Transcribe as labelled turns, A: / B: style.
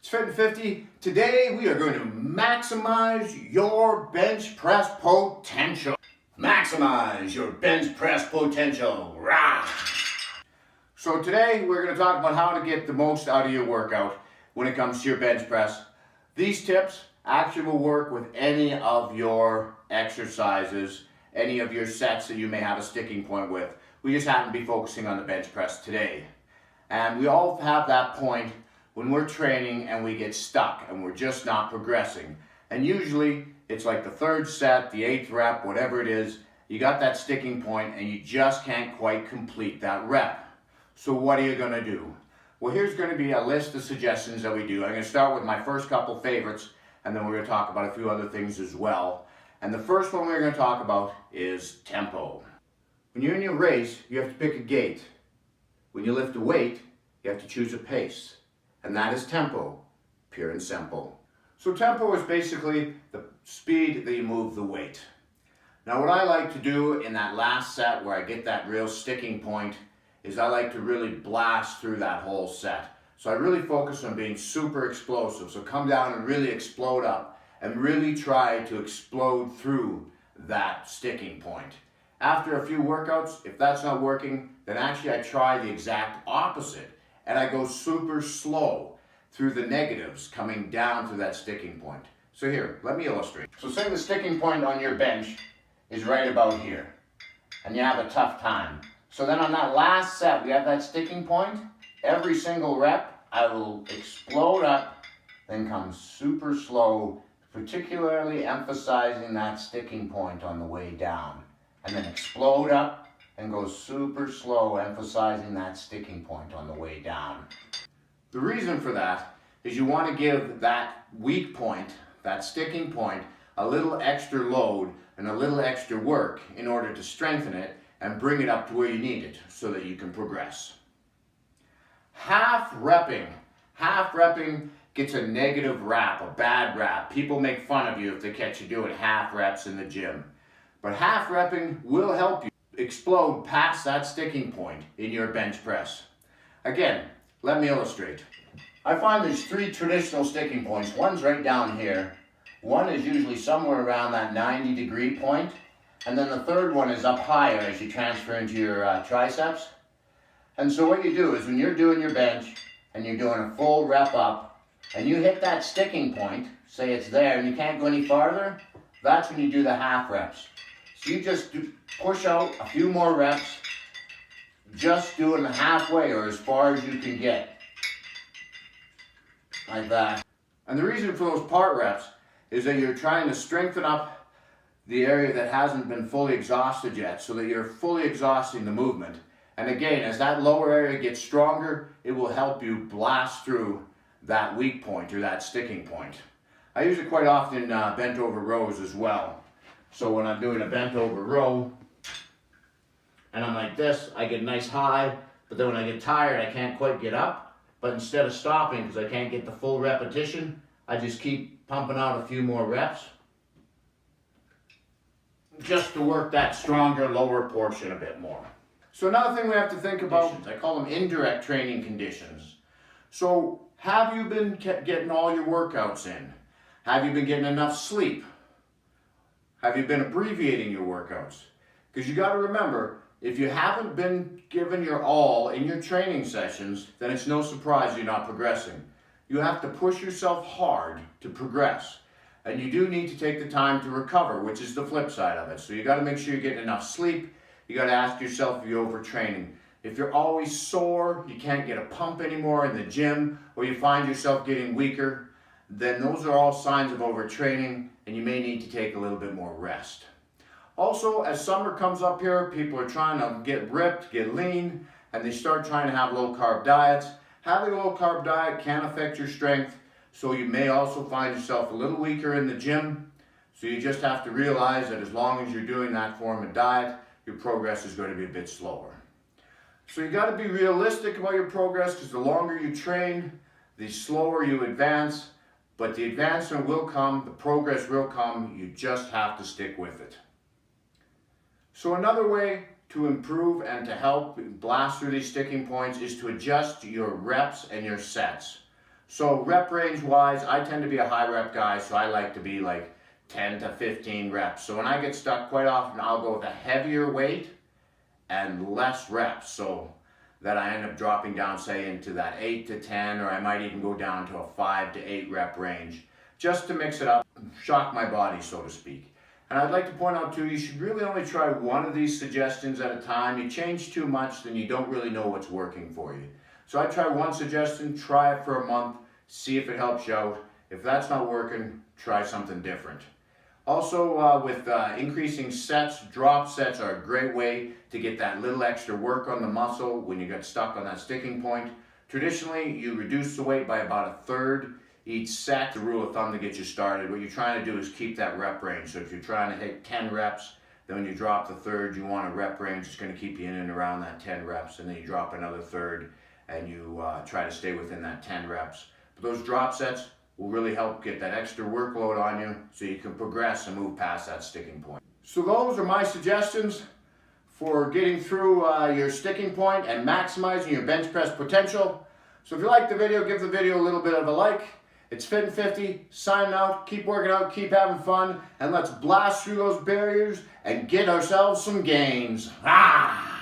A: It's Fit and 50. Today we are going to maximize your bench press potential. Maximize your bench press potential. Rah! So today we're going to talk about how to get the most out of your workout when it comes to your bench press. These tips actually will work with any of your exercises, any of your sets that you may have a sticking point with. We just happen to be focusing on the bench press today. And we all have that point when we're training and we get stuck and we're just not progressing. And usually it's like the third set, the 8th rep, whatever it is, you got that sticking point and you just can't quite complete that rep. So what are you going to do? Well, here's going to be a list of suggestions that we do. I'm going to start with my first couple favorites, and then we're going to talk about a few other things as well. And the first one we're going to talk about is tempo. When you're in your race, you have to pick a gait. When you lift a weight, you have to choose a pace. And that is tempo, pure and simple. So tempo is basically the speed that you move the weight. Now what I like to do in that last set where I get that real sticking point is I like to really blast through that whole set. So I really focus on being super explosive. So come down and really explode up and really try to explode through that sticking point. After a few workouts, if that's not working, then actually I try the exact opposite. And I go super slow through the negatives coming down to that sticking point. So here, let me illustrate. So say the sticking point on your bench is right about here, and you have a tough time. So then on that last set, we have that sticking point. Every single rep, I will explode up, then come super slow, particularly emphasizing that sticking point on the way down. And then explode up, and go super slow, emphasizing that sticking point on the way down. The reason for that is you want to give that weak point, that sticking point, a little extra load and a little extra work in order to strengthen it and bring it up to where you need it so that you can progress. Half repping. Half repping gets a negative rap, a bad rap. People make fun of you if they catch you doing half reps in the gym. But half repping will help you explode past that sticking point in your bench press. Again, let me illustrate. I find there's 3 traditional sticking points. One's right down here. One is usually somewhere around that 90-degree point. And then the third one is up higher as you transfer into your triceps. And so what you do is when you're doing your bench and you're doing a full rep up and you hit that sticking point, say it's there and you can't go any farther, that's when you do the half reps. So you just push out a few more reps, just doing halfway or as far as you can get. Like that. And the reason for those part reps is that you're trying to strengthen up the area that hasn't been fully exhausted yet so that you're fully exhausting the movement. And again, as that lower area gets stronger, it will help you blast through that weak point or that sticking point. I use it quite often in bent over rows as well. So when I'm doing a bent over row and I'm like this, I get a nice high, but then when I get tired, I can't quite get up. But instead of stopping because I can't get the full repetition, I just keep pumping out a few more reps just to work that stronger lower portion a bit more. So another thing we have to think about, I call them indirect training conditions. So have you been getting all your workouts in? Have you been getting enough sleep? Have you been abbreviating your workouts? Because you got to remember, if you haven't been given your all in your training sessions, then it's no surprise you're not progressing. You have to push yourself hard to progress. And you do need to take the time to recover, which is the flip side of it. So you got to make sure you're getting enough sleep. You got to ask yourself if you're overtraining. If you're always sore, you can't get a pump anymore in the gym, or you find yourself getting weaker, then those are all signs of overtraining, and you may need to take a little bit more rest. Also, as summer comes up here, people are trying to get ripped, get lean, and they start trying to have low-carb diets. Having a low-carb diet can affect your strength, so you may also find yourself a little weaker in the gym. So you just have to realize that as long as you're doing that form of diet, your progress is going to be a bit slower. So you got to be realistic about your progress, because the longer you train, the slower you advance. But the advancement will come, the progress will come, you just have to stick with it. So another way to improve and to help blast through these sticking points is to adjust your reps and your sets. So rep range wise, I tend to be a high rep guy, so I like to be like 10 to 15 reps. So when I get stuck, quite often I'll go with a heavier weight and less reps, so that I end up dropping down, say, into that 8 to 10, or I might even go down to a 5 to 8 rep range, just to mix it up, shock my body, so to speak. And I'd like to point out too, you should really only try one of these suggestions at a time. You change too much, then you don't really know what's working for you. So I try one suggestion, try it for a month, see if it helps you out. If that's not working, try something different. Also, with increasing sets, drop sets are a great way to get that little extra work on the muscle when you get stuck on that sticking point. Traditionally, you reduce the weight by about a third each set. The rule of thumb to get you started. What you're trying to do is keep that rep range. So if you're trying to hit 10 reps, then when you drop the third, you want a rep range that's going to keep you in and around that 10 reps. And then you drop another third and you try to stay within that 10 reps. But those drop sets will really help get that extra workload on you so you can progress and move past that sticking point. So those are my suggestions for getting through your sticking point and maximizing your bench press potential. So if you like the video, give the video a little bit of a like. It's Fit and 50, signing out, keep working out, keep having fun, and let's blast through those barriers and get ourselves some gains. Ah!